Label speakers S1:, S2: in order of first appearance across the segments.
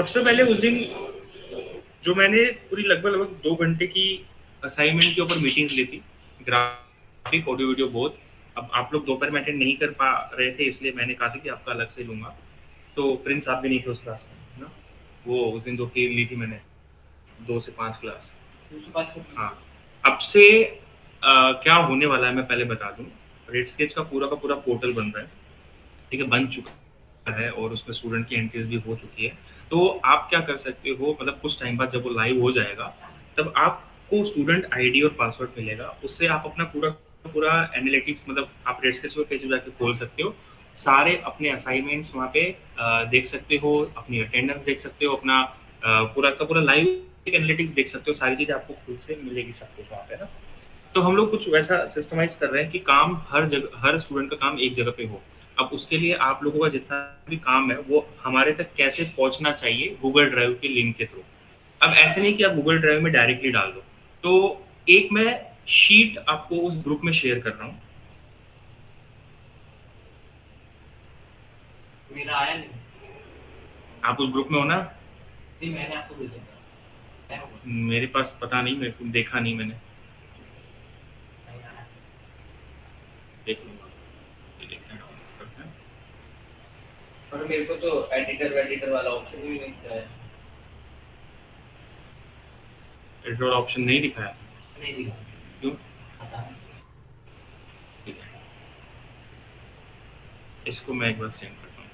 S1: सबसे पहले उस दिन जो मैंने पूरी लगभग 2 घंटे की असाइनमेंट के ऊपर मीटिंग्स ली थी, ग्राफिक ऑडियो वीडियो बोथ। अब आप लोग दोपहर में अटेंड नहीं कर पा रहे थे, इसलिए मैंने कहा था कि आपका अलग से लूंगा। तो प्रिंस आप भी नहीं थे उस क्लास में, है ना? वो उस दिन 2 की ली थी मैंने, 2 से 5 क्लास। 2 से 5 हाँ। अब से क्या होने वाला है मैं पहले बता दूं। रेड स्केच का पूरा पोर्टल बन रहा है, ठीक है, बन चुका है और उसमें स्टूडेंट की एंट्रीज भी हो चुकी है। तो आप क्या कर सकते हो, मतलब कुछ टाइम बाद जब वो लाइव हो जाएगा, तब आपको स्टूडेंट आईडी और पासवर्ड मिलेगा। उससे आप अपना पूरा पूरा एनालिटिक्स, मतलब आप रेड स्केच पेज पे जाके खोल सकते हो, सारे अपने असाइनमेंट्स वहाँ पे देख सकते हो, अपनी अटेंडेंस देख सकते हो, अपना पूरा का पूरा लाइव एनालिटिक्स देख सकते हो। सारी चीज़ें आपको खुद से मिलेगी सब कुछ वहाँ पे ना। तो हम लोग कुछ वैसा सिस्टमाइज़ कर रहे हैं कि काम हर जगह, हर स्टूडेंट का काम एक जगह पे हो। अब उसके लिए आप लोगों का जितना भी काम है, वो हमारे तक कैसे पहुँचना चाहिए, गूगल ड्राइव के लिंक के थ्रू। अब ऐसे नहीं कि आप गूगल ड्राइव में डायरेक्टली डाल दो। तो एक मैं शीट आपको उस ग्रुप में शेयर कर रहा हूँ। मेरा आया नहीं। आप उस ग्रुप में हो ना? नहीं, मैंने आपको भेजा था। मेरे पास पता नहीं, मेरे को देखा नहीं मैंने। देख लूंगा, ये देखते हैं, डाउनलोड करते हैं। और मेरे को तो एडिटर वाला ऑप्शन भी नहीं दिखा है। एडिटर वाला ऑप्शन नहीं दिखाया? नहीं दिखा। क्यों? पता नहीं। ठीक है, इसको मैं एक बार सेंड करता हूँ।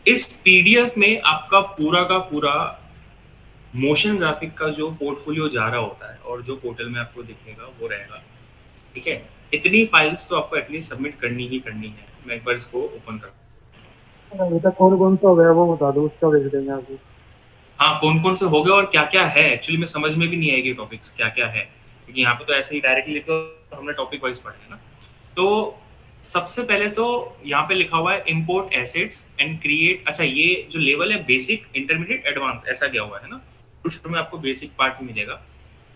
S1: इस पीडीएफ में आपका का पूरा मोशन ग्राफिक का जो पोर्टफोलियो जा रहा होता है और जो पोर्टल में आपको दिखेगा वो रहेगा, ठीक है। इतनी फाइल्स तो आपको एटलीस्ट सबमिट करनी ही करनी है। मैं एक बार इसको ओपन कर।
S2: अभी तक कौन कौन सा हो गया वो बता दो, उसका भेज देंगे आपको।
S1: हाँ, कौन कौन से हो गए और क्या क्या है, एक्चुअली में समझ में भी नहीं आएगी टॉपिक्स क्या क्या है, क्योंकि यहाँ पे तो ऐसे ही डायरेक्टली तो हमने टॉपिक वाइज पढ़े है ना। तो सबसे पहले तो यहाँ पे लिखा हुआ है इंपोर्ट एसेट्स एंड क्रिएट। अच्छा, ये जो लेवल है बेसिक, इंटरमीडिएट, एडवांस, ऐसा क्या हुआ है ना। शुरू में आपको बेसिक पार्ट ही मिलेगा,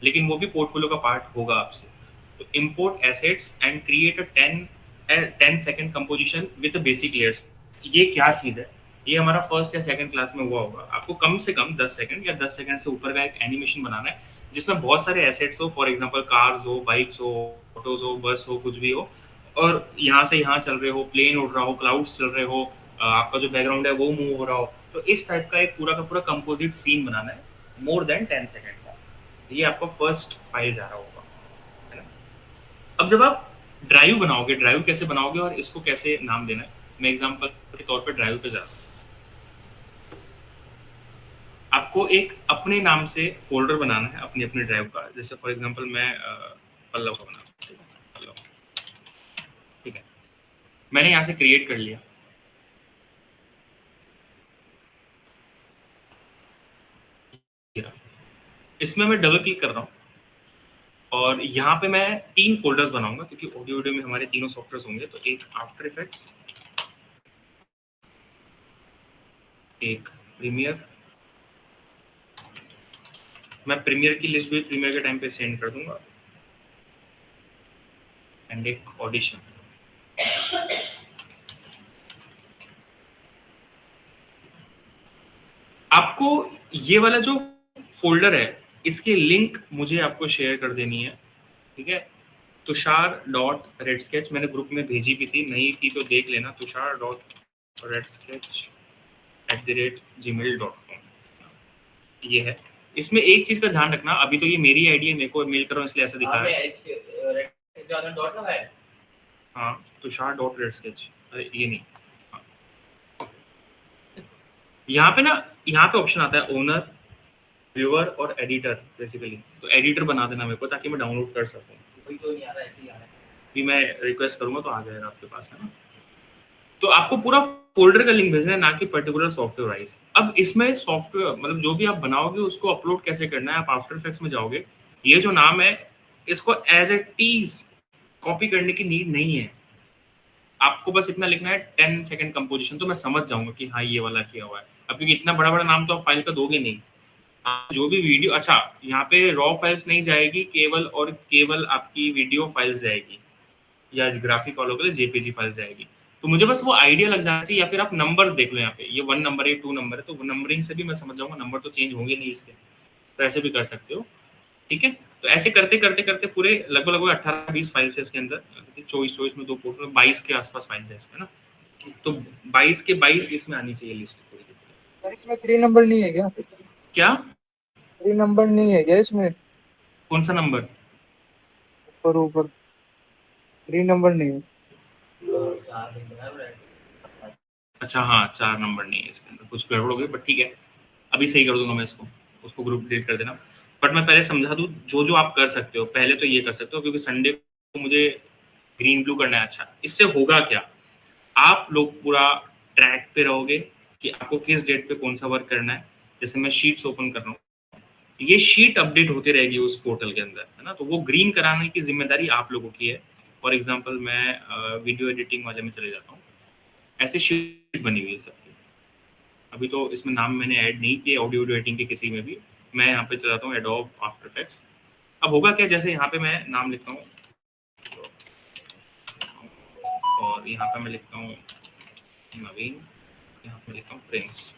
S1: लेकिन वो भी पोर्टफोलियो का पार्ट होगा आपसे। तो import assets and create a 10 second composition with basic layers. ये क्या चीज़ है? ये हमारा फर्स्ट या सेकंड क्लास में हुआ होगा। आपको कम से कम 10 सेकंड या 10 सेकंड से ऊपर का एक एनिमेशन बनाना है, जिसमें बहुत सारे एसेट्स हो, फॉर एग्जांपल कार्स हो, बाइक्स हो, ऑटोज हो, बस हो, कुछ भी हो, और यहाँ से यहाँ चल रहे हो, प्लेन उड़ रहा हो, क्लाउड्स चल रहे हो, आपका जो बैकग्राउंड है वो मूव हो रहा हो। तो इस टाइप का एक का पूरा कंपोजिट सीन बनाना है, मोर देन 10 सेकंड का। ये आपका फर्स्ट फाइल जा रहा होगा, है ना। अब जब आप ड्राइव बनाओगे, ड्राइव कैसे बनाओगे और इसको कैसे नाम देना है, मैं एग्जांपल के तौर पे ड्राइव पे जा रहा हूँ। आपको एक अपने नाम से फोल्डर बनाना है अपनी अपनी ड्राइव का। जैसे फॉर एग्जांपल मैं पल्लव का बना, पल्लव, ठीक है, मैंने यहाँ से क्रिएट कर लिया। इसमें मैं डबल क्लिक कर रहा हूँ और यहाँ पे मैं 3 फोल्डर्स बनाऊंगा, क्योंकि ऑडियो वीडियो में हमारे तीनों सॉफ्टवेयर होंगे। तो एक आफ्टर इफेक्ट्स, एक प्रीमियर, मैं प्रीमियर की लिस्ट भी प्रीमियर के टाइम पे सेंड कर दूंगा, एंड एक ऑडिशन। आपको ये वाला जो फोल्डर है, इसकी लिंक मुझे आपको शेयर कर देनी है, ठीक है। तुषार डॉट रेड स्केच मैंने ग्रुप में भेजी भी थी, नहीं थी तो देख लेना। Tushar dot red sketch @gmail.com, ये है। इसमें एक चीज का ध्यान रखना, अभी तो ये मेरी आईडी है, मेरे को मेल कर रहा हूँ इसलिए ऐसा दिखा है। हाँ, तुषार डॉट रेड स्केच, अरे ये नहीं। हाँ। यहाँ पे ना, यहाँ पे ऑप्शन आता है ओनर, व्यूअर और एडिटर बेसिकली। तो एडिटर बना देना मेरे को, ताकि मैं डाउनलोड कर सकूँ। वही तो नहीं आ रहा, ऐसे ही आ रहा है। भी मैं रिक्वेस्ट करूंगा तो आ जाएगा आपके पास, है ना। तो आपको पूरा फोल्डर का लिंक भेजना है, ना कि पर्टिकुलर सॉफ्टवेयर वाइज। अब इसमें सॉफ्टवेयर, मतलब जो भी आप बनाओगे उसको अपलोड कैसे करना है, आप आफ्टर इफेक्ट्स में जाओगे, ये जो नाम है इसको एज इट इज कॉपी करने की नीड नहीं है। आपको बस इतना लिखना है 10 सेकंड कंपोजिशन, तो मैं समझ जाऊंगा कि हाँ ये वाला किया हुआ है। अब क्योंकि इतना बड़ा बड़ा नाम तो आप फाइल का दोगे नहीं। जो भी वीडियो, अच्छा, यहाँ पे रॉ फाइल्स नहीं जाएगी, केवल और केवल आपकी वीडियो फाइल्स जाएगी, या ग्राफिक वालों के लिए जेपीजी फाइल्स जाएगी। तो मुझे बस वो आइडिया लग जाना चाहिए, या फिर आप नंबर्स देख लो यहाँ पे, ये 1 नंबर है, 2 नंबर है, तो वो नंबरिंग से भी मैं समझ जाऊंगा नंबर तो चेंज होंगे नहीं इसके, तो ऐसे भी कर सकते हो। ठीक है, तो ऐसे करते करते करते पूरे लगभग लगभग 18-20 फाइल्स है इसके अंदर, 24 में 2 पोर्टल में 22 के आसपास फाइल्स है इसमें ना, तो 22 के 22 इसमें आनी चाहिए लिस्ट पूरी की पूरी।
S2: सर इसमें 3 नंबर नहीं है क्या?
S1: क्या?
S2: 3 नंबर नहीं है क्या इसमें?
S1: कौन सा नंबर?
S2: ऊपर ऊपर 3 नंबर नहीं है।
S1: अच्छा हाँ, 4 नंबर नहीं है इसके अंदर, कुछ गड़बड़ हो गई, बट ठीक है, अभी सही कर दूंगा मैं इसको, उसको ग्रुप डिलीट कर देना। बट मैं पहले समझा दूं, जो जो आप कर सकते हो पहले तो ये कर सकते हो, क्योंकि संडे को मुझे ग्रीन ब्लू करना है। अच्छा, इससे होगा क्या, आप लोग पूरा ट्रैक पे रहोगे कि आपको किस डेट पे कौन सा वर्क करना है। जैसे मैं शीट्स ओपन कर रहा हूँ, ये शीट अपडेट होती रहेगी उस पोर्टल के अंदर, है ना, तो वो ग्रीन कराने की जिम्मेदारी आप लोगों की है। फॉर एग्जाम्पल मैं वीडियो एडिटिंग वाले में चले जाता हूँ, ऐसे शीट बनी हुई है सबकी। अभी तो इसमें नाम मैंने ऐड नहीं किए ऑडियो वीडियो एडिटिंग के किसी में भी, मैं यहाँ पे चलाता हूँ एडोब आफ्टर इफेक्ट्स। अब होगा क्या, जैसे यहाँ पे मैं नाम लिखता हूँ और यहाँ पे मैं लिखता हूँ नवीन, यहाँ पे लिखता हूँ प्रिंस।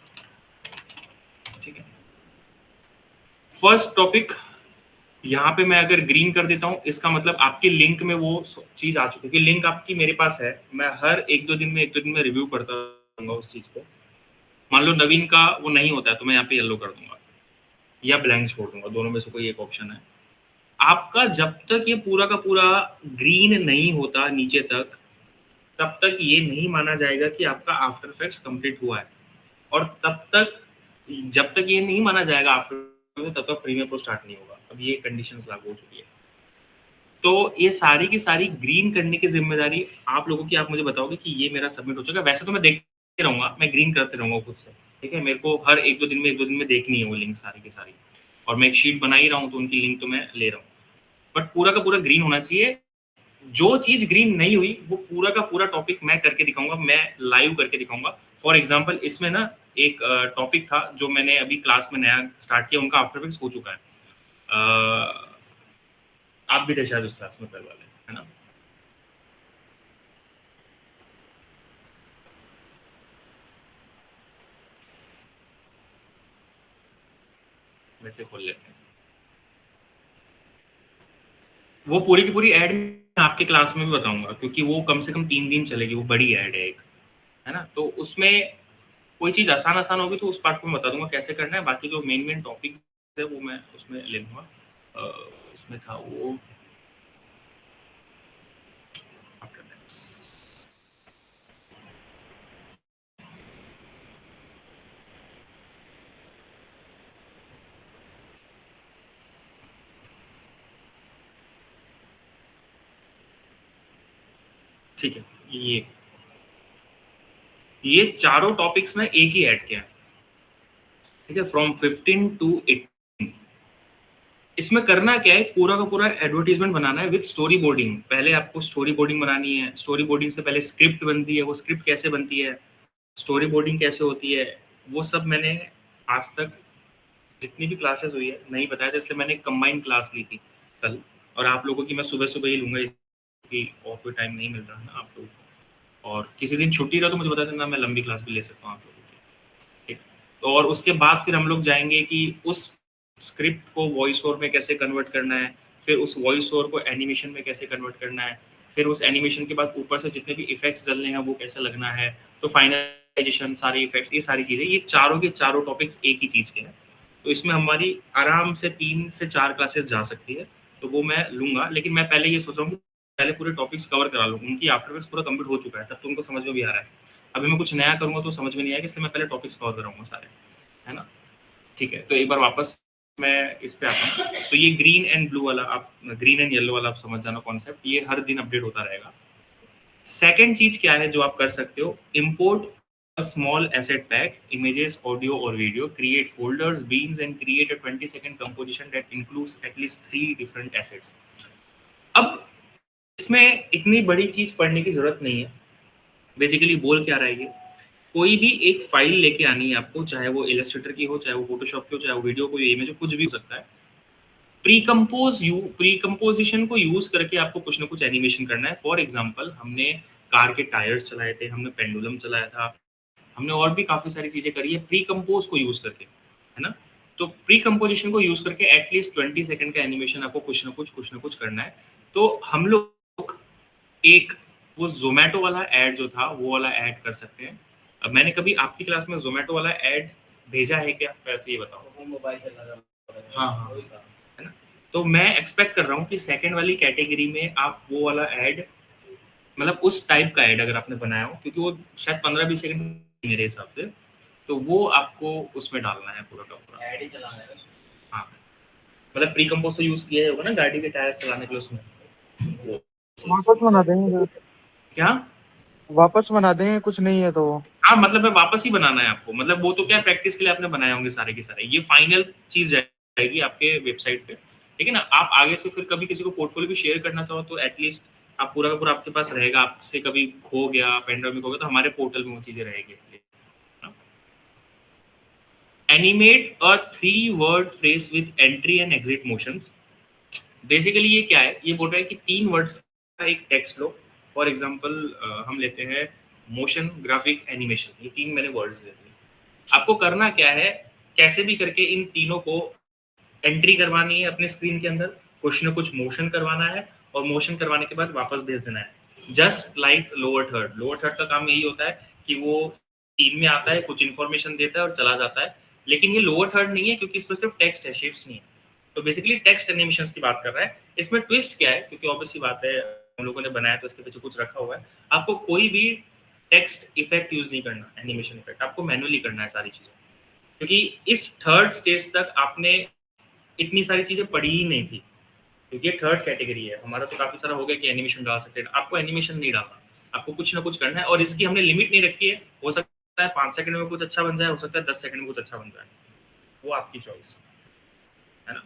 S1: ठीक है, फर्स्ट टॉपिक यहाँ पे मैं अगर ग्रीन कर देता हूँ, इसका मतलब आपके लिंक में वो चीज आ चुकी है, क्योंकि लिंक आपकी मेरे पास है, मैं हर एक दो दिन में रिव्यू करता रहूंगा उस चीज को। मान लो नवीन का वो नहीं होता है, तो मैं यहाँ पे येलो कर दूंगा या ब्लैंक छोड़ दूंगा, दोनों में से कोई एक ऑप्शन है आपका। जब तक ये पूरा का पूरा ग्रीन नहीं होता नीचे तक, तब तक ये नहीं माना जाएगा कि आपका आफ्टर इफेक्ट्स कंप्लीट हुआ है। और तब तक, जब तक ये नहीं माना जाएगा आफ्टर, तब तक प्रीमियर प्रो स्टार्ट नहीं होगा। अब ये कंडीशंस लागू हो चुकी है, तो ये सारी की सारी ग्रीन करने की जिम्मेदारी आप लोगों की। आप मुझे बताओगे कि ये मेरा सबमिट हो चुका है। वैसे तो मैं देखते रहूंगा, मैं ग्रीन करते रहूंगा खुद से, ठीक है, मेरे को हर एक दो दिन में देखनी है वो लिंक सारी की सारी, और मैं एक शीट बना ही रहा हूँ तो उनकी लिंक तो मैं ले रहा हूँ, बट पूरा का पूरा ग्रीन होना चाहिए। जो चीज ग्रीन नहीं हुई वो पूरा का पूरा टॉपिक मैं करके दिखाऊंगा, मैं लाइव करके दिखाऊंगा। फॉर एग्जाम्पल इसमें ना एक टॉपिक था जो मैंने अभी क्लास में नया स्टार्ट किया, उनका आफ्टर इफेक्ट्स हो चुका है। आप भी थे शायद उस क्लास में कल वाले, है ना? वैसे खोल लेते हैं, वो पूरी की पूरी एड मैं आपके क्लास में भी बताऊंगा, क्योंकि वो कम से कम 3 दिन चलेगी, वो बड़ी एड है एक, है ना, तो उसमें कोई चीज आसान आसान होगी तो उस पार्ट को मैं बता दूंगा कैसे करना है। बाकी जो मेन मेन टॉपिक्स है वो मैं उसमें ले लूंगा। उसमें था वो आफ्टर दैट्स। ठीक है, ये चारों टॉपिक्स में एक ही ऐड किया है, ठीक है, फ्रॉम 15 टू 18। इसमें करना क्या है, पूरा का पूरा एडवर्टीजमेंट बनाना है विद स्टोरी बोर्डिंग। पहले आपको स्टोरी बोर्डिंग बनानी है, स्टोरी बोर्डिंग से पहले स्क्रिप्ट बनती है, वो स्क्रिप्ट कैसे बनती है, स्टोरी बोर्डिंग कैसे होती है, वो सब मैंने आज तक जितनी भी क्लासेस हुई है नहीं बताया था, इसलिए मैंने कंबाइंड क्लास ली थी कल। और आप लोगों की मैं सुबह सुबह ही लूंगा, इसकी और कोई टाइम नहीं मिल रहा है ना आप लोगों को, और किसी दिन छुट्टी रहा तो मुझे बता देना, मैं लंबी क्लास भी ले सकता हूँ आप लोगों की। ठीक, तो और उसके बाद फिर हम लोग जाएंगे कि उस स्क्रिप्ट को वॉइस ओवर में कैसे कन्वर्ट करना है, फिर उस वॉइस ओवर को एनिमेशन में कैसे कन्वर्ट करना है, फिर उस एनिमेशन के बाद ऊपर से जितने भी इफेक्ट्स डलने हैं वो कैसे लगना है, तो फाइनलाइजेशन, सारे इफेक्ट्स, ये सारी चीजें, ये चारों के चारों टॉपिक्स एक ही चीज के हैं। तो इसमें हमारी आराम से 3 से 4 क्लासेस जा सकती है, तो वो मैं लूंगा। लेकिन मैं पहले ये सोच रहा हूँ कि पहले पूरे टॉपिक्स कवर करा लूँ, उनकी आफ्टर इफेक्ट्स पूरा कंप्लीट हो चुका है, तब तो उनको समझ में भी आ रहा है। अभी मैं कुछ नया करूंगा तो समझ में नहीं आएगा, इसलिए मैं पहले टॉपिक्स कवर कराऊंगा सारे, है ना। ठीक है, तो एक बार वापस मैं इस पे आता हूँ। तो ये ग्रीन एंड ब्लू वाला, आप ग्रीन एंड येलो वाला आप समझ जाना कॉन्सेप्ट, ये हर दिन अपडेट होता रहेगा। सेकेंड चीज क्या है जो आप कर सकते हो, import a small asset pack, images, audio or video, create folders, beans and create a 20-second composition that includes at least 3 different assets। अब इसमें इतनी बड़ी चीज पढ़ने की जरूरत नहीं है। बेसिकली बोल क्या रहा है ये, कोई भी एक फाइल लेके आनी है आपको, चाहे वो इलस्ट्रेटर की हो, चाहे वो फोटोशॉप की हो, चाहे वो वीडियो कोई इमेज हो, कुछ भी हो सकता है। प्री कंपोजिशन को यूज करके आपको कुछ ना कुछ एनिमेशन करना है। फॉर एग्जांपल हमने कार के टायर्स चलाए थे, हमने पेंडुलम चलाया था, हमने और भी काफ़ी सारी चीज़ें करी है प्री कंपोज को यूज़ करके, है ना? तो प्री कंपोजिशन को यूज़ करके एटलीस्ट 20 सेकंड का एनिमेशन आपको कुछ ना कुछ करना है। तो हम लोग एक वो ज़ोमैटो वाला ऐड जो था, वो वाला ऐड कर सकते हैं। अब मैंने कभी आपकी क्लास में ज़ोमैटो वाला ऐड भेजा है क्या? पहले तो ये बताओ।
S3: वो मोबाइल चला रहा है।
S1: हाँ, हाँ।
S3: वही था।
S1: है ना? तो मैं एक्सपेक्ट कर रहा हूँ कि सेकंड वाली कैटेगरी में आप वो वाला ऐड मतलब उस टाइप का ऐड अगर आपने बनाया हो, क्योंकि वो शायद 15-20 सेकंड मेरे हिसाब से, तो वो आपको उसमें डालना है पूरा का पूरा।
S3: ऐड ही चलाना है।
S1: हाँ, मतलब प्री कंपोज तो यूज़ किया ही होगा ना गाड़ी के टायर चलाने के लिए उसमें? वो
S2: वापस बना देंगे,
S1: क्या?
S2: वापस बना देंगे, कुछ नहीं है तो।
S1: हाँ, मतलब मैं वापस ही बनाना है आपको, मतलब वो तो क्या प्रैक्टिस के लिए आपने बनाए होंगे सारे के सारे, ये फाइनल चीज जाएगी आपके वेबसाइट पे, ठीक है ना? आप आगे से फिर कभी किसी को पोर्टफोलियो भी शेयर करना चाहो तो एटलीस्ट आप पूरा का पूरा आपके पास रहेगा, आपसे कभी खो गया, पेनड्राइव में खो गया तो हमारे पोर्टल में वो चीजें रहेगी। Animate a 3 word phrase with entry and exit motions. Basically ये क्या है, ये बोल रहा है कि 3 वर्ड्स का एक टेक्स्ट लो। फॉर एग्जांपल हम लेते हैं मोशन, ग्राफिक, एनिमेशन, ये 3 मैंने वर्ड्स ले लिए। आपको करना क्या है, कैसे भी करके इन तीनों को एंट्री करवानी है अपने स्क्रीन के अंदर, कुछ ना कुछ मोशन करवाना है और मोशन करवाने के बाद वापस भेज देना है। Just like lower third. Lower third का काम यही होता है कि वो सीन में आता है, कुछ इन्फॉर्मेशन देता है और चला जाता है, लेकिन ये लोअर थर्ड नहीं है क्योंकि इसमें सिर्फ टेक्स्ट है, शेप्स नहीं है। तो बेसिकली टेक्स्ट एनिमेशंस की बात कर रहा है। इसमें ट्विस्ट क्या है, क्योंकि ऑब्वियसली बात है हम लोगों ने बनाया तो इसके पीछे कुछ रखा हुआ है। आपको कोई भी टेक्स्ट इफेक्ट यूज नहीं करना, एनिमेशन इफेक्ट आपको मैनुअली करना है सारी चीजें, क्योंकि इस थर्ड स्टेज तक आपने इतनी सारी चीजें पढ़ी ही नहीं थी, क्योंकि ये थर्ड कैटेगरी है। हमारा तो काफी सारा हो गया कि एनिमेशन डाल सकते हैं, आपको एनिमेशन नहीं डालना, आपको कुछ ना कुछ करना है। और इसकी हमने लिमिट नहीं रखी है, हो सकता है 5 सेकंड में कुछ अच्छा बन जाए, हो सकता है 10 सेकंड में कुछ अच्छा बन जाए, वो आपकी चॉइस है ना।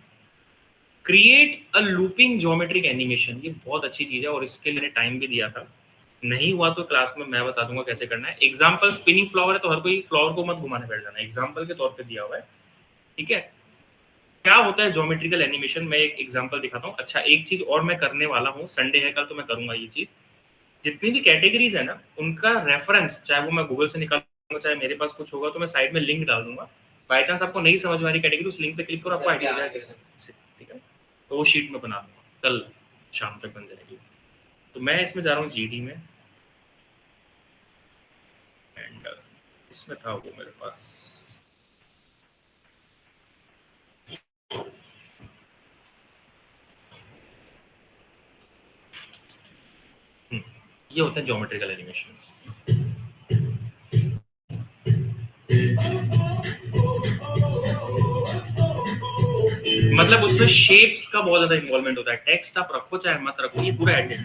S1: Create a looping geometric animation, ये बहुत अच्छी चीज है और इसके लिए मैंने टाइम भी दिया था। नहीं हुआ तो क्लास में मैं बता दूंगा कैसे करना है। एग्जांपल स्पिनिंग फ्लावर है तो हर कोई फ्लावर को मत घुमाने बैठ जाना, एग्जांपल के तौर पे दिया हुआ है, ठीक है। क्या होता है ज्योमेट्रिकल एनिमेशन, मैं एक एग्जांपल दिखाता हूँ। अच्छा, एक चीज और मैं करने वाला हूँ, संडे है कल तो मैं करूंगा ये चीज। जितनी भी कैटेगरीज है ना, उनका रेफरेंस चाहे वो मैं गूगल से निकालूंगा, चाहे मेरे पास कुछ होगा तो मैं साइड में लिंक डाल दूंगा। बाय चांस आपको नहीं समझ में आ रही कैटेगरी, उस लिंक पे क्लिक करो, आपको आइडिया हो जाएगा कैसे, ठीक है। तो वो शीट में बना दूंगा, कल शाम तक बन जाएगी। तो मैं इसमें जा रहा हूँ जीडी में, एंड इसमें था वो मेरे पास, ये होता है ज्योमेट्रिकल एनिमेशन। मतलब उसमें शेप्स का बहुत ज्यादा इन्वॉल्वमेंट होता है, टेक्स्ट आप रखो चाहे मत रखो, ये पूरा एडिट।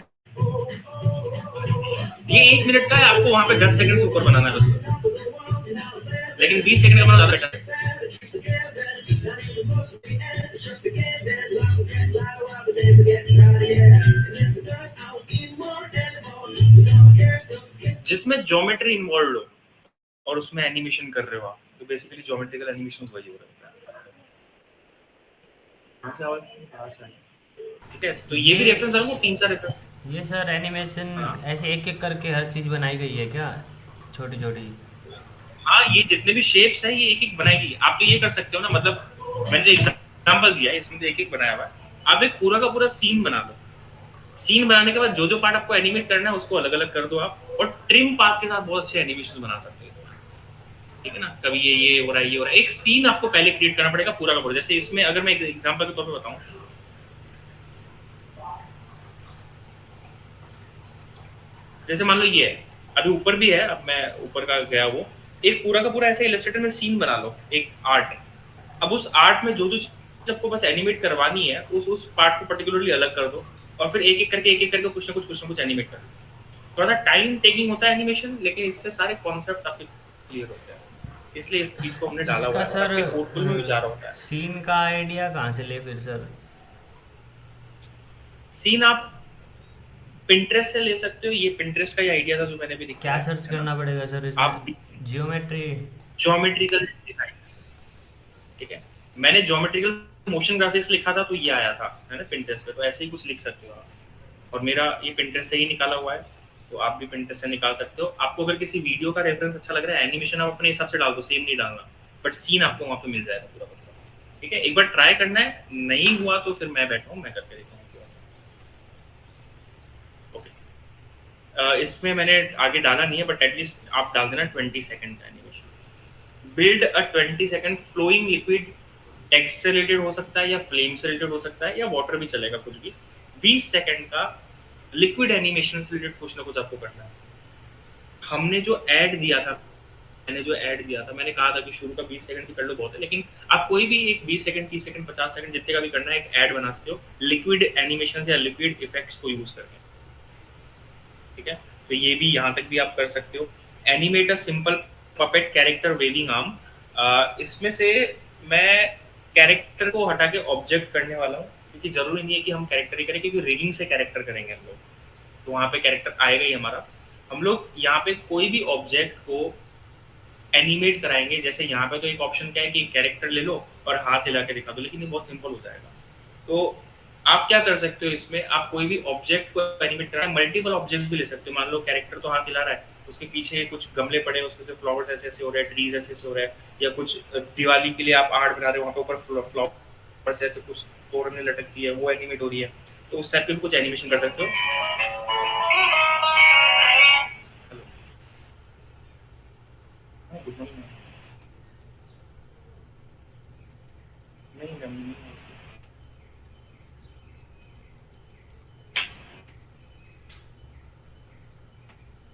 S1: ये 1 मिनट का है, आपको वहां पे 10 सेकंड से ऊपर बनाना है बस, लेकिन 20 सेकंड का बनाना ज्यादा बेटर है। जिसमें ज्योमेट्री इन्वॉल्व हो और उसमें एनिमेशन कर रहे हो आप, तो बेसिकली ज्योमेट्रिकल एनिमेशंस वही हो रहे हैं। ठीक है, तो ये भी रेफरेंस है, वो 3-4 रेफरेंस।
S3: ये सर एनिमेशन
S1: हाँ।
S3: ऐसे एक एक करके हर चीज़ बनाई गई है क्या, छोटी छोटी?
S1: हाँ, ये जितने भी शेप्स है ये एक एक बनाएगी। आप तो ये कर सकते हो ना, मतलब मैंने एग्जांपल दिया है, इसमें तो एक एक बनाया हुआ है। आप एक पूरा का पूरा सीन बना दो, सीन बनाने के बाद जो जो पार्ट आपको एनिमेट करना है उसको अलग अलग कर दो आप, और ट्रिम पाथ के साथ बहुत अच्छे एनिमेशन बना सकते हो, ठीक है ना। कभी ये हो रहा है, ये हो रहा है, एक सीन आपको पहले क्रिएट करना पड़ेगा पूरा का पूरा। जैसे इसमें अगर मैं एक एग्जांपल के तौर पे बताऊं, जैसे मान लो ये है, अभी ऊपर भी है, अब मैं ऊपर का गया, वो एक पूरा का पूरा ऐसे इलस्ट्रेटर में सीन बना लो, एक आर्ट। अब उस आर्ट में जो जो चीज आपको बस एनिमेट करवानी है, उस पार्ट को पर्टिकुलरली अलग कर दो, और फिर एक एक करके कुछ ना कुछ एनिमेट कर दो। थोड़ा सा टाइम टेकिंग होता है एनिमेशन, लेकिन इससे सारे कॉन्सेप्ट्स आपके क्लियर होते हैं, इसलिए इस चीज को हमने डाला हुआ
S3: इसका
S1: है,
S3: सर
S1: आपके पोर्टफोलियो में जा रहा होता है।
S3: सीन का आइडिया कहाँ से ले फिर सर?
S1: सीन आप पिंटरेस्ट से ले सकते हो, ये पिंटरेस्ट का ही आइडिया था जो मैंने भी
S3: क्या
S1: दिखाया
S3: सर्च
S1: है ना।
S3: करना पड़ेगा सर
S1: आप
S3: इसमें? जियोमेट्री?
S1: ज्योमेट्रिकल डिजाइन्स, ठीक है। मैंने ज्योमेट्रिकल मोशन ग्राफिक्स लिखा था तो ये आया था, है ना, पिंटरेस्ट पे, तो ऐसे ही कुछ लिख सकते हो आप। और मेरा ये पिंटरेस्ट से ही निकाला हुआ है, तो आप भी Pinterest से निकाल सकते हो। आपको अगर किसी वीडियो का रेफरेंस अच्छा लग रहा है, एनिमेशन आप अपने हिसाब से डाल दो, सेम नहीं डालना, बट सीन आपको वहाँ पे मिल जाएगा पूरा का पूरा। ठीक है, एक बार ट्राई करना है, नहीं हुआ तो फिर मैं बैठा हूँ, मैं करके देखता हूँ। ओके, इसमें मैंने आगे डाला नहीं है, बट एटलीस्ट आप डाल देना 20 सेकंड का animation. Build a 20 second flowing liquid, text से रिलेटेड हो सकता है या फ्लेम से रिलेटेड हो सकता है या वाटर भी चलेगा, कुछ भी। 20 सेकंड का लिक्विड एनिमेशन से रिलेटेड कुछ ना कुछ आपको करना है। हमने जो ऐड दिया था, मैंने कहा था कि शुरू का 20 सेकंड की कर लो बहुत है, लेकिन आप कोई भी एक 20 सेकंड, 30 सेकंड, 50 सेकंड जितने का भी करना है, एक ऐड बना सकते हो लिक्विड एनिमेशन या लिक्विड इफेक्ट्स को यूज करके। ठीक है, तो ये भी यहाँ तक भी आप कर सकते हो। Animate a simple puppet character waving arm, इसमें से मैं कैरेक्टर को हटा के ऑब्जेक्ट करने वाला हूँ, क्योंकि जरूरी नहीं है कि हम कैरेक्टर ही करें, क्योंकि रिगिंग से कैरेक्टर करेंगे हम लोग, तो वहाँ पे कैरेक्टर आएगा ही हमारा। हम लोग यहाँ पे कोई भी ऑब्जेक्ट को एनिमेट कराएंगे। जैसे यहाँ पे तो एक ऑप्शन क्या है कि कैरेक्टर ले लो और हाथ हिला के दिखा दो, लेकिन ये बहुत सिंपल हो जाएगा। तो आप क्या कर सकते हो इसमें, आप कोई भी ऑब्जेक्ट को एनिमेट कराएं, मल्टीपल ऑब्जेक्ट्स भी ले सकते हो। मान लो कैरेक्टर तो हाथ हिला रहा है, उसके पीछे कुछ गमले पड़े हैं, उसमें से फ्लावर्स ऐसे ऐसे हो रहे हैं, ट्रीज ऐसे ऐसे हो रहे हैं, या कुछ दिवाली के लिए आप आर्ट बना रहे हो, वहाँ पे ऊपर फ्लावर्स ऐसे कुछ तोड़ने लटकती है, वो एनिमेट हो रही है, तो उस टाइप के कुछ एनिमेशन कर सकते हो। Good morning. नहीं मैम, नहीं।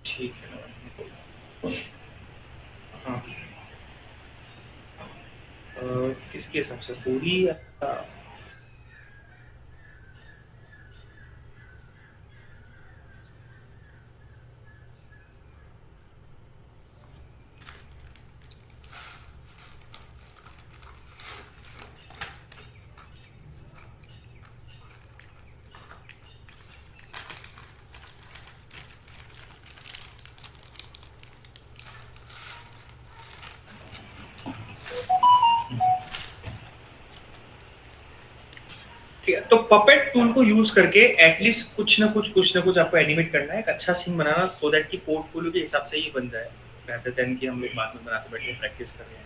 S1: ठीक है मैम। हाँ, किसके हिसाब से, पूरी या ठीक है। तो पपेट टूल को यूज करके एटलीस्ट कुछ ना कुछ आपको एनिमेट करना है, एक अच्छा सीन बनाना, सो दैट कि पोर्टफोलियो के हिसाब से ही बन जाए, rather than कि हम लोग बाद में बनाते बैठे प्रैक्टिस कर रहे हैं।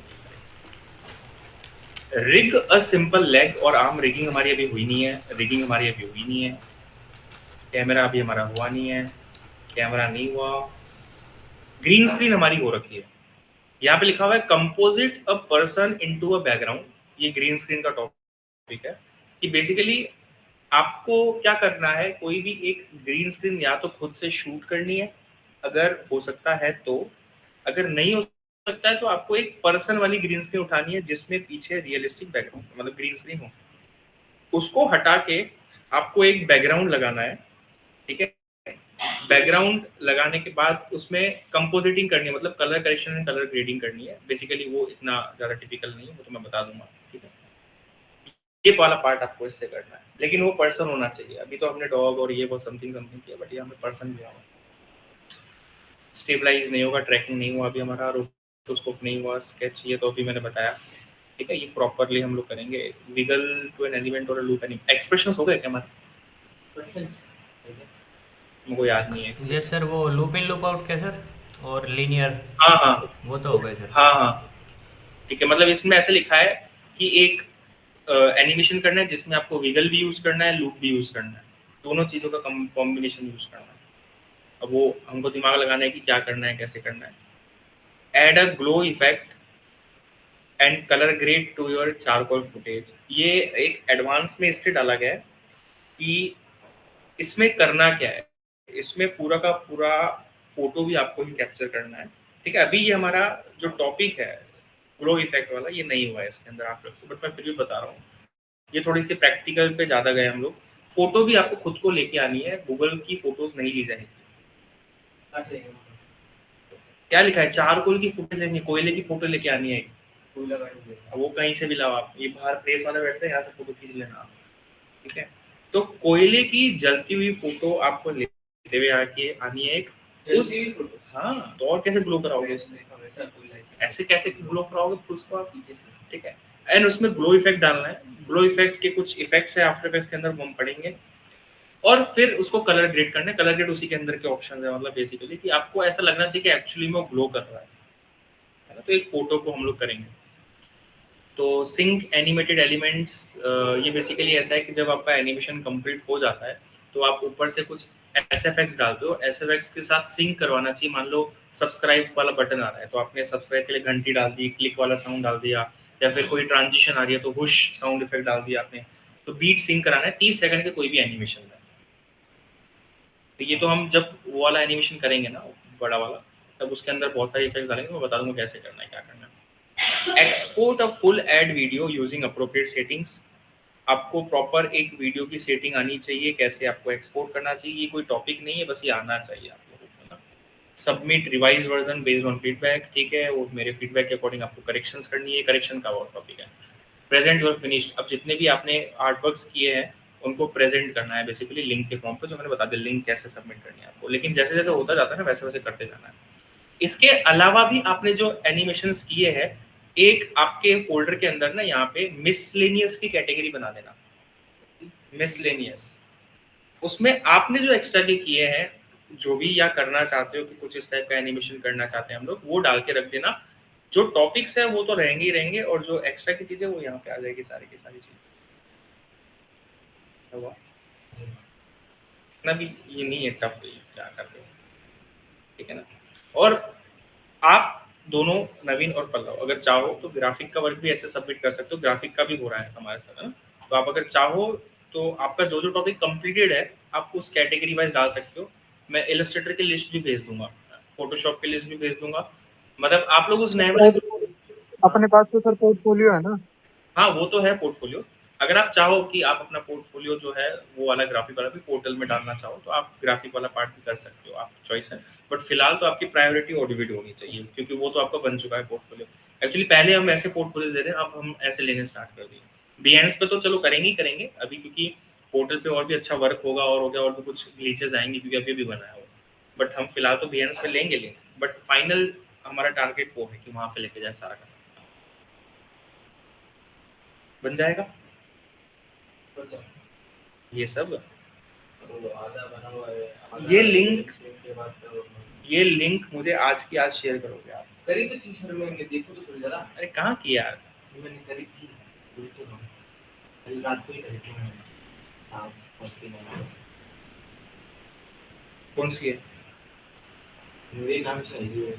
S1: रिग अ सिंपल लेग और आर्म, रिगिंग हमारी अभी हुई नहीं है, कैमरा अभी हमारा हुआ नहीं है, कैमरा नहीं हुआ, ग्रीन स्क्रीन हमारी हो रखी है। यहाँ पे लिखा हुआ है composite a person into a background, ये ग्रीन स्क्रीन का टॉपिक है कि बेसिकली आपको क्या करना है, कोई भी एक ग्रीन स्क्रीन या तो खुद से शूट करनी है, अगर हो सकता है तो, अगर नहीं हो सकता है तो आपको एक पर्सन वाली ग्रीन स्क्रीन उठानी है जिसमें पीछे रियलिस्टिक बैकग्राउंड मतलब ग्रीन स्क्रीन हो, उसको हटा के आपको एक बैकग्राउंड लगाना है। ठीक है, बैकग्राउंड लगाने के बाद उसमें कंपोजिटिंग करनी है, मतलब colour correction and colour grading करनी है। बेसिकली वो इतना ज्यादा टिपिकल नहीं है, वो तो मैं बता दूंगा। ठीक है, ये वाला पार्ट आपको इससे करना है, लेकिन वो पर्सन होना चाहिए। अभी तो हमने डॉग और ये वो समथिंग समथिंग किया, बट ये हमें पर्सन भी आवा। स्टेबलाइज नहीं होगा, ट्रैकिंग नहीं हुआ अभी हमारा, रोटोस्कोप नहीं हुआ, स्केच ये तो अभी मैंने बताया। ठीक है, ये प्रॉपरली हम लोग करेंगे। विगल टू एन एलिमेंट और लूप एनिमेशन, एक्सप्रेशंस हो गए क्या हमारे? मुझको याद नहीं है
S3: यस
S1: एक्सप्रेशंस।
S3: सर, वो लूप इन लूप आउट क्या सर, और लीनियर,
S1: हाँ हाँ
S3: वो तो हो गए सर।
S1: हाँ हाँ। ठीक है, मतलब इसमें ऐसे लिखा है कि एक एनिमेशन करना है जिसमें आपको विगल भी यूज करना है, लूप भी यूज करना है, दोनों चीजों का कॉम्बिनेशन यूज करना है। अब वो हमको दिमाग लगाना है कि क्या करना है, कैसे करना है। Add a glow effect and colour grade to your charcoal footage, ये एक एडवांस में इसलिए डाला गया है कि इसमें करना क्या है, इसमें पूरा का पूरा फोटो भी आपको ही कैप्चर करना है। ठीक है, अभी ये हमारा जो टॉपिक है ग्लो इफेक्ट वाला, ये नहीं हुआ है इसके अंदर आप लोग से, बट मैं फिर भी बता रहा हूँ। ये थोड़ी सी प्रैक्टिकल पे ज्यादा गए हम लोग। फोटो भी आपको खुद को लेके आनी है, गूगल की फोटोज नहीं ली जाएगी। क्या लिखा है, चारकोल की फोटो लेनी, कोयले की फोटो लेके आनी है। अब वो कहीं से भी लाओ आप, ये बाहर प्रेस वाले बैठते हैं, यहाँ से फोटो खींच लेना आप। ठीक है, तो कोयले की जलती हुई फोटो आपको लेते हुए आके आनी है एक उस। हाँ, तो और कैसे ग्लो कराओगे उसमें, ऐसे कैसे ग्लो कराओगे फिर उसको आप पीछे से। ठीक है, एंड उसमें ग्लो इफेक्ट डालना है। ग्लो इफेक्ट के कुछ इफेक्ट्स है आफ्टर इफेक्ट्स के अंदर, वो हम पढ़ेंगे। और फिर उसको कलर ग्रेड करना है। कलर ग्रेड उसी के अंदर के ऑप्शन है, मतलब बेसिकली कि आपको ऐसा लगना चाहिए कि एक्चुअली में वो ग्लो कर रहा है ना। तो एक फोटो को हम लोग करेंगे। तो सिंक एनिमेटेड एलिमेंट्स, ये बेसिकली ऐसा है कि जब आपका एनिमेशन कंप्लीट हो जाता है तो आप ऊपर से कुछ एसएफएक्स डालते हो। एसएफएक्स के साथ सिंक करवाना चाहिए। मान लो सब्सक्राइब वाला बटन आ रहा है तो आपने सब्सक्राइब के लिए घंटी डाल दी, क्लिक वाला साउंड डाल दिया, या फिर कोई ट्रांजिशन आ रही है तो हुश साउंड इफेक्ट डाल दिया आपने। तो बीट सिंक कराना है 30 सेकंड के कोई भी एनिमेशन में। तो ये तो हम जब वो वाला एनिमेशन करेंगे ना, बड़ा वाला, तब उसके अंदर बहुत सारे इफेक्ट्स डालेंगे। मैं बता दूंगा कैसे करना है, क्या करना है। Export a full ad video using appropriate settings. आपको प्रॉपर एक वीडियो की सेटिंग आनी चाहिए, कैसे आपको एक्सपोर्ट करना चाहिए। ये कोई टॉपिक नहीं है, बस ये आना चाहिए आप लोगों को ना। Submit revise version based on feedback, ठीक है, वो मेरे फीडबैक के अकॉर्डिंग आपको करेक्शंस करनी है। करेक्शन का और टॉपिक है। प्रेजेंट योर फिनिश्ड, अब जितने भी आपने आर्टवर्क्स किए हैं उनको प्रेजेंट करना है बेसिकली लिंक के फॉर्म पे, जो मैंने बता दिया लिंक कैसे सबमिट करनी है आपको। लेकिन जैसे जैसे होता जाता है ना वैसे वैसे करते जाना है। इसके अलावा भी आपने जो एनिमेशंस किए हैं, एक आपके फोल्डर के अंदर ना यहाँ पे मिसलेनियस की कैटेगरी बना देना। मिसलेनियस, उसमें आपने जो एक्स्ट्रा के किए हैं, जो भी या करना चाहते हो कि कुछ इस टाइप का एनिमेशन करना चाहते हैं हम लोग, वो डाल के रख देना। जो टॉपिक्स है वो तो रहेंगे ही रहेंगे, और जो एक्स्ट्रा की चीजें वो यहाँ पे आ जाएगी सारी की सारी चीजें। हुआ इतना भी ये नहीं है टफ, क्या करते हो, ठीक है ना। और आप दोनों, नवीन और पल्लव, अगर चाहो तो ग्राफिक का वर्क भी ऐसे सबमिट कर सकते हो। ग्राफिक का भी हो रहा है हमारे साथ, है ना। तो आप अगर चाहो तो आपका जो जो टॉपिक कंप्लीटेड है आप उस कैटेगरी वाइज डाल सकते हो। मैं इलस्ट्रेटर की लिस्ट भी भेज दूंगा, फोटोशॉप की लिस्ट भी भेज दूंगा। मतलब आप लोग उस नए वाले,
S2: अपने पास तो सर पोर्टफोलियो है ना।
S1: हाँ वो तो है पोर्टफोलियो। अगर आप चाहो कि आप अपना पोर्टफोलियो जो है वो वाला ग्राफिक वाला भी पोर्टल में डालना चाहो तो आप ग्राफिक वाला पार्ट भी कर सकते हो, आपकी चॉइस है। बट फिलहाल तो आपकी प्रायोरिटी ऑडियो वीडियो होनी चाहिए, क्योंकि वो तो आपका बन चुका है पोर्टफोलियो। एक्चुअली पहले हम ऐसे पोर्टफोलियो दे रहे हैं, अब हम ऐसे लेने स्टार्ट कर दिए। बिहेंस पे तो चलो करेंगे ही करेंगे अभी, क्योंकि पोर्टल पे और भी अच्छा वर्क होगा और हो गया, और भी कुछ ग्लिचेस आएंगे क्योंकि अभी भी बनाया हो। बट हम फिलहाल तो बिहेंस पे लेंगे। बट फाइनल हमारा टारगेट वो है कि वहाँ पे लेके जाए सारा का सारा। बन जाएगा ये सब। ये लिंक, ये लिंक मुझे आज की आज शेयर करोगे आप? करी तो थी सर मैंने, देखो तो थोड़ी जरा। अरे कहाँ की यार, मैंने करी थी, बोल तो रहा हूँ। कल रात को ही करी थी मैंने। हाँ, मस्ती में। कौन सी है? मेरे नाम से आई है।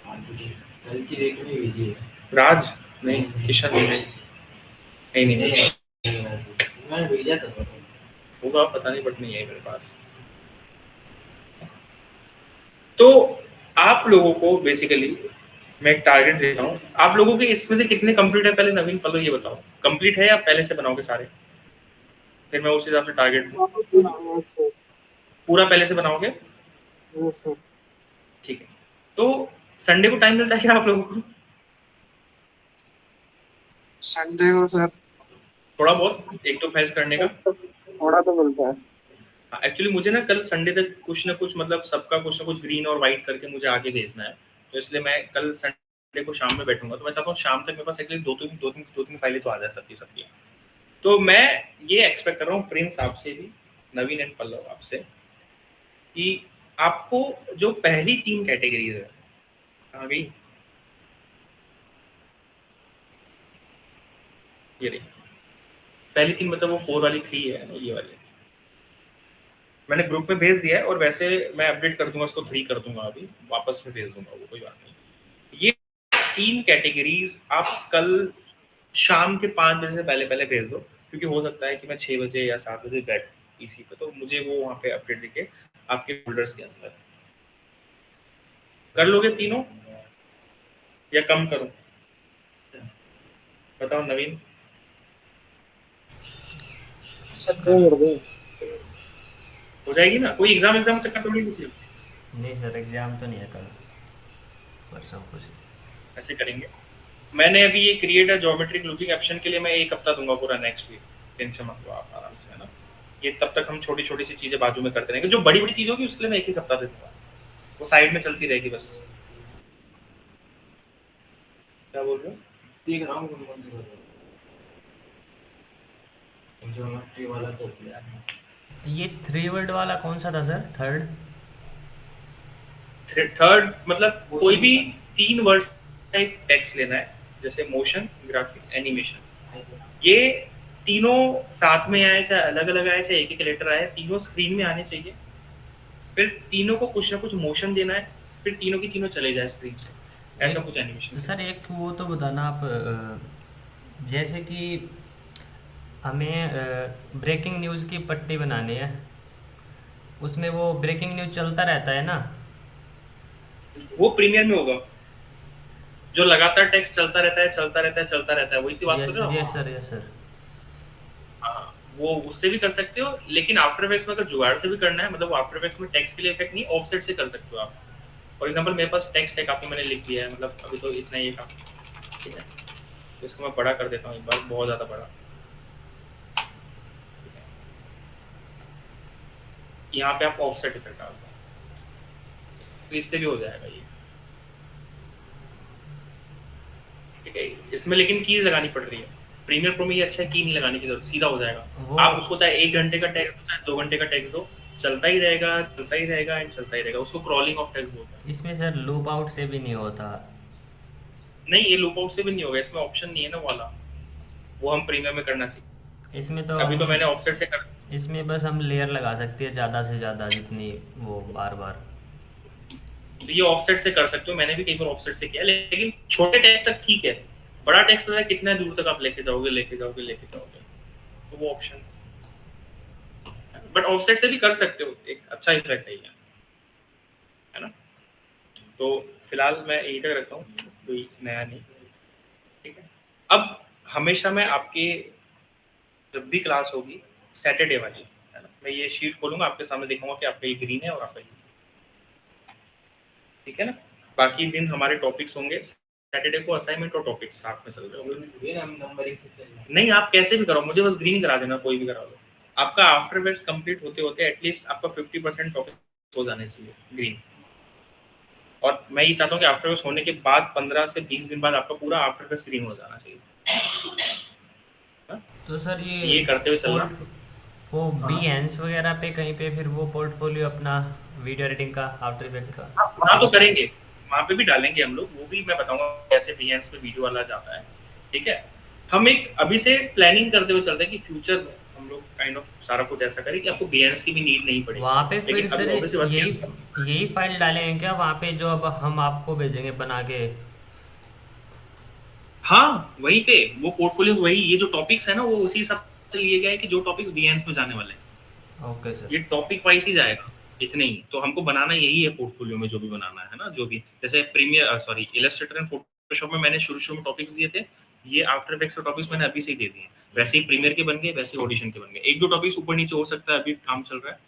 S1: हाँ, तुझे कल की रेट में भेजी है। राज नहीं, किशन नहीं, मैंने भेजा था, होगा पता नहीं, बट नहीं है मेरे पास। तो आप लोगों को बेसिकली मैं एक टारगेट देता हूँ। आप लोगों के इसमें से कितने कंप्लीट है, पहले नवीन पल्लव ये बताओ, कंप्लीट है या पहले से बनाओगे सारे? फिर मैं उस हिसाब से टारगेट दूँ। पूरा पहले से बनाओगे?
S2: Yes sir.
S1: ठीक है। तो संडे को टाइम मिलता है क्या आप लोगों को?
S2: संडे को सर
S1: थोड़ा बहुत एक दो फाइल्स करने का।
S2: थोड़ा तो मिलता है।
S1: एक्चुअली मुझे ना कल संडे तक कुछ ना कुछ, मतलब सबका कुछ ना कुछ ग्रीन और व्हाइट करके मुझे आगे भेजना है। तो इसलिए मैं कल संडे को शाम में बैठूंगा। तो मैं चाहता हूँ शाम तक मेरे पास एक्चुअली दो तीन फाइलें तो आ जाए सबकी सबकी। तो मैं ये एक्सपेक्ट कर रहा हूँ प्रिंस आपसे भी, नवीन एंड पल्लव आपसे, कि आपको जो पहली तीन कैटेगरीज है, कहाँ गई ये रही पहली तीन, मतलब वो 4 वाली 3 है ये वाली, मैंने ग्रुप में भेज दिया है। और वैसे मैं अपडेट कर दूंगा उसको, 3 कर दूंगा, अभी वापस में भेज दूंगा, वो कोई बात नहीं। ये तीन कैटेगरीज आप कल शाम के 5 बजे से पहले पहले भेज दो, क्योंकि हो सकता है कि मैं 6 बजे या 7 बजे बैठ पीसी पे, तो मुझे वो वहाँ पे अपडेट दिखे आपके फोल्डर्स के अंदर। कर लोगे तीनों या कम करूं? बताओ नवीन।
S2: सर
S3: कर
S2: कर
S3: लो।
S2: दो।
S1: हो जाएगी ना, कोई एग्जाम चक्कर थोड़ी कुछ है।
S3: नहीं सर, एग्ज़ाम तो नहीं है कल, परसों कुछ।
S1: ऐसे करेंगे। मैंने अभी ये create a geometric looking option के लिए मैं 1 हफ्ता दूंगा पूरा, नेक्स्ट वीक। टेंशन मत लो आप आराम से, है ना। ये तब तक हम छोटी छोटी सी चीजें बाजू में करते रहेंगे। जो बड़ी बड़ी चीज होगी उसके लिए मैं 1 हफ्ता दे दूंगा, वो साइड में चलती रहेगी बस। क्या बोल रहे हो? देख रहा हूँ कौन सी कर रहे हो। ज्योमेट्री वाला तो किया है।
S3: ये 3 वर्ड वाला कौन सा था सर, थर्ड?
S1: थर्ड मतलब कोई भी 3 वर्ड का एक टेक्स्ट लेना है, जैसे मोशन, ग्राफिक, एनिमेशन। ये तीनों साथ में आए, चाहे अलग अलग आए, चाहे एक एक लेटर आए, तीनों स्क्रीन में आने चाहिए। फिर तीनों को कुछ ना कुछ मोशन देना है, फिर तीनों की तीनों चले जाए स्क्रीन से, ऐसा
S3: एक
S1: कुछ एनिमेशन
S3: सर,
S1: चाहिए।
S3: एक वो तो बताना आप, जैसे कि हमें ब्रेकिंग न्यूज़ की पट्टी बनानी है, उसमें वो ब्रेकिंग न्यूज़ चलता रहता है ना?
S1: वो प्रीमियर में होगा, जो लगातार टेक्स्ट चलता रहता है, चलता रहता है, चलता रहता है, वही तो बात कर
S3: यस
S1: रहे हो
S3: सर,
S1: आप?
S3: Yes sir, yes sir.
S1: हाँ, वो उससे भी कर सकते हो, लेकिन आफ्टर इफेक्ट्स में अगर जुगाड़ से भी करना है, मतलब आफ्टर इफेक्ट्स में टेक्स्ट के लिए इफेक्ट नहीं, ऑफसेट से कर सकते हो आप। फॉर एग्जांपल मेरे पास टेक्स्ट है, काफी मैंने लिख दिया है, मतलब अभी तो इतना ही काम, ठीक है। तो इसको मैं बड़ा कर देता हूँ एक बार, बहुत ज्यादा बड़ा, ठीक है। यहाँ पे आप ऑफसेट इफेक्ट डाल दो, तो इससे भी हो जाएगा ये, ठीक है। इसमें लेकिन कीज लगानी पड़ रही है, प्रीमियर प्रो में ये अच्छा है, की नहीं लगाने की जरूरत, सीधा हो जाएगा।
S3: वो
S1: आप उसको चाहे 1 घंटे का टेक्स्ट दो, चाहे 2 घंटे का टेक्स्ट दो, चलता ही रहेगा, चलता ही रहेगा एंड चलता ही रहेगा। उसको क्रॉलिंग ऑफ टेक्स्ट बोलते हैं।
S3: इसमें सर लूप आउट से भी नहीं होता?
S1: नहीं, ये लूप आउट से भी नहीं होगा, इसमें ऑप्शन नहीं है ना वो वाला, वो हम प्रीमियम में करना सीखें।
S3: इसमें तो
S1: अभी तो
S3: हम
S1: मैंने ऑफसेट से कर,
S3: इसमें बस हम लेयर लगा सकते हैं ज़्यादा से ज़्यादा, जितनी वो बार बार।
S1: तो ये ऑफसेट से कर सकते हो, मैंने भी कई बार ऑफसेट से किया, लेकिन छोटे टेक्स्ट तक ठीक है। बड़ा टेक्स्ट है, कितना दूर तक आप लेके जाओगे, लेके जाओगे, लेके जाओगे, तो वो ऑप्शन, बट ऑफसेट से भी कर सकते हो, एक अच्छा इफेक्ट है ये, है ना। तो फिलहाल मैं यही तक रखता हूँ, कोई नया नहीं, ठीक है। अब हमेशा मैं आपके, जब भी क्लास होगी सैटरडे वाली, है ना, मैं ये शीट खोलूंगा, आपके सामने दिखाऊंगा कि आपका ये ग्रीन है और आपका ये, ठीक है ना। बाकी दिन हमारे टॉपिक्स होंगे, सैटरडे को असाइनमेंट और टॉपिक्स साथ में चल रहे होंगे। हम नंबरिंग से चल रहे हैं। नहीं, आप कैसे भी करो, मुझे बस ग्रीन करा देना, कोई भी करा दो। आपका आफ्टर इफेक्ट्स कंप्लीट होते होते एटलीस्ट आपका 50% टॉपिक हो जाने चाहिए ग्रीन। और मैं ये चाहता हूँ कि आफ्टर इफेक्ट्स होने के बाद 15 से 20 दिन बाद आपका पूरा आफ्टर इफेक्ट्स ग्रीन हो जाना चाहिए, हाँ?
S3: तो सर
S1: ये करते हुए चलना।
S3: पोर्ट वो
S1: हाँ,
S3: Behance वगैरह पे कहीं पे फिर वो पोर्टफोलियो अपना वीडियो एडिटिंग का, आफ्टर इफेक्ट का?
S1: हाँ, वहाँ तो करेंगे, वहाँ पे भी डालेंगे हम लोग, वो भी मैं बताऊंगा कैसे Behance पे वीडियो वाला जाता है, ठीक है। हम एक अभी से प्लानिंग करते हुए चलते हैं कि फ्यूचर में हम लोग काइंड ऑफ सारा कुछ ऐसा करें कि आपको Behance की भी नीड नहीं पड़ेगी।
S3: वहाँ पे फिर
S1: लेकिन अभी
S3: सर
S1: ऑब्वियसली बात
S3: यही
S1: है,
S3: यही फाइल डालेंगे क्या वहाँ पे, जो अब हम आपको भेजेंगे बना के?
S1: हाँ वहीं पे वो पोर्टफोलियोज, वही ये जो टॉपिक्स है ना, वो उसी हिसाब से लिए गए हैं कि जो टॉपिक्स Behance में जाने वाले हैं,
S3: ओके सर।
S1: ये टॉपिक वाइज ही जाएगा, इतने ही तो हमको बनाना यही है पोर्टफोलियो में, जो भी बनाना है ना, जो भी जैसे Premiere sorry Illustrator and Photoshop में मैंने शुरू में टॉपिक्स दिए थे, ये आफ्टर इफेक्ट्स के टॉपिक्स मैंने अभी से ही दे दिए हैं। वैसे ही प्रीमियर के बन गए, वैसे ही ऑडिशन के बन गए, एक दो टॉपिक्स ऊपर नीचे हो सकता है, अभी काम चल रहा है,